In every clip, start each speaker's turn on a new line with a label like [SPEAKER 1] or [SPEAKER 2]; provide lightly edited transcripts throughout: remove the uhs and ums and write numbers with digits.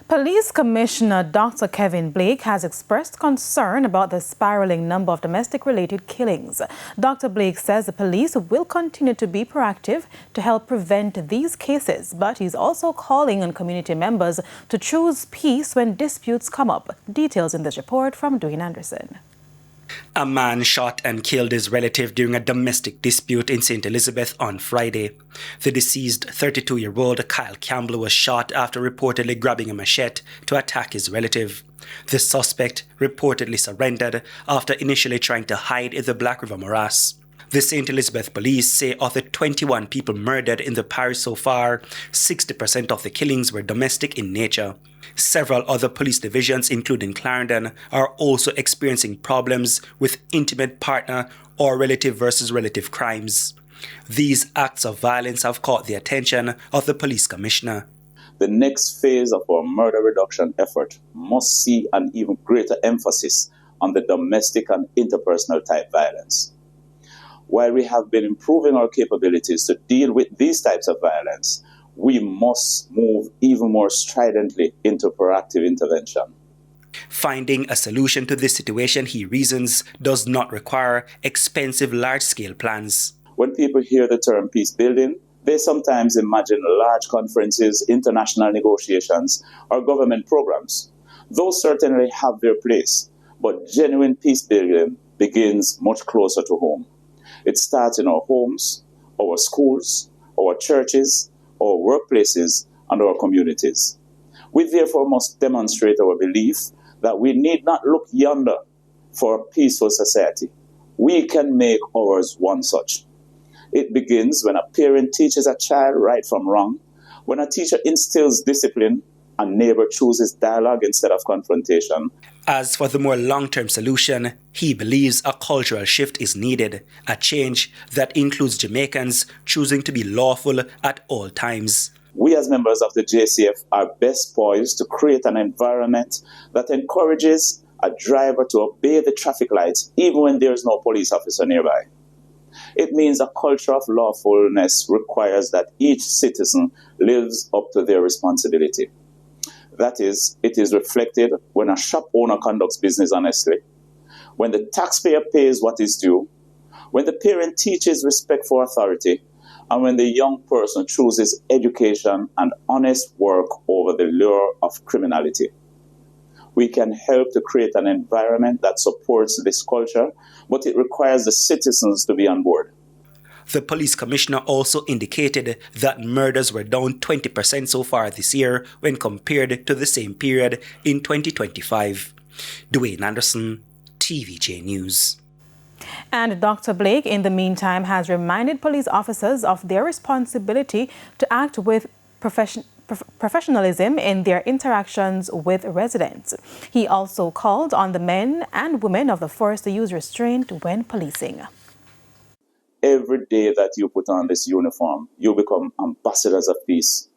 [SPEAKER 1] Police Commissioner Dr. Kevin Blake has expressed concern about the spiraling number of domestic-related killings. Dr. Blake says the police will continue to be proactive to help prevent these cases, but he's also calling on community members to choose peace when disputes come up. Details in this report from Dwayne Anderson.
[SPEAKER 2] A man shot and killed his relative during a domestic dispute in St. Elizabeth on Friday. The deceased 32-year-old Kyle Campbell was shot after reportedly grabbing a machete to attack his relative. The suspect reportedly surrendered after initially trying to hide in the Black River morass. The St. Elizabeth police say of the 21 people murdered in the parish so far, 60% of the killings were domestic in nature. Several other police divisions, including Clarendon, are also experiencing problems with intimate partner or relative versus relative crimes. These acts of violence have caught the attention of the police commissioner.
[SPEAKER 3] The next phase of our murder reduction effort must see an even greater emphasis on the domestic and interpersonal type violence. While we have been improving our capabilities to deal with these types of violence, we must move even more stridently into proactive intervention.
[SPEAKER 2] Finding a solution to this situation, he reasons, does not require expensive large-scale plans.
[SPEAKER 3] When people hear the term peace building, they sometimes imagine large conferences, international negotiations, or government programs. Those certainly have their place, but genuine peace building begins much closer to home. It starts in our homes, our schools, our churches, our workplaces, and our communities. We therefore must demonstrate our belief that we need not look yonder for a peaceful society. We can make ours one such. It begins when a parent teaches a child right from wrong, when a teacher instills discipline, a neighbor chooses dialogue instead of confrontation.
[SPEAKER 2] As for the more long-term solution, he believes a cultural shift is needed, a change that includes Jamaicans choosing to be lawful at all times.
[SPEAKER 3] We as members of the JCF are best poised to create an environment that encourages a driver to obey the traffic lights even when there is no police officer nearby. It means a culture of lawfulness requires that each citizen lives up to their responsibility. That is, it is reflected when a shop owner conducts business honestly, when the taxpayer pays what is due, when the parent teaches respect for authority, and when the young person chooses education and honest work over the lure of criminality. We can help to create an environment that supports this culture, but it requires the citizens to be on board.
[SPEAKER 2] The police commissioner also indicated that murders were down 20% so far this year when compared to the same period in 2025. Dwayne Anderson, TVJ News.
[SPEAKER 1] And Dr. Blake, in the meantime, has reminded police officers of their responsibility to act with professionalism in their interactions with residents. He also called on the men and women of the force to use restraint when policing.
[SPEAKER 3] Every day that you put on this uniform, you become ambassadors of peace.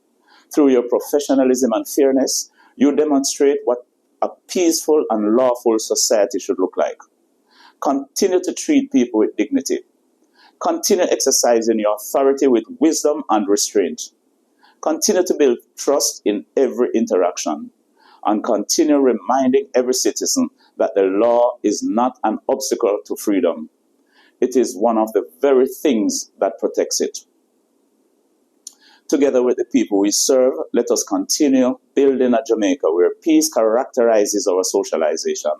[SPEAKER 3] Through your professionalism and fairness, you demonstrate what a peaceful and lawful society should look like. Continue to treat people with dignity. Continue exercising your authority with wisdom and restraint. Continue to build trust in every interaction. And continue reminding every citizen that the law is not an obstacle to freedom. It is one of the very things that protects it. Together with the people we serve, let us continue building a Jamaica where peace characterizes our socialization.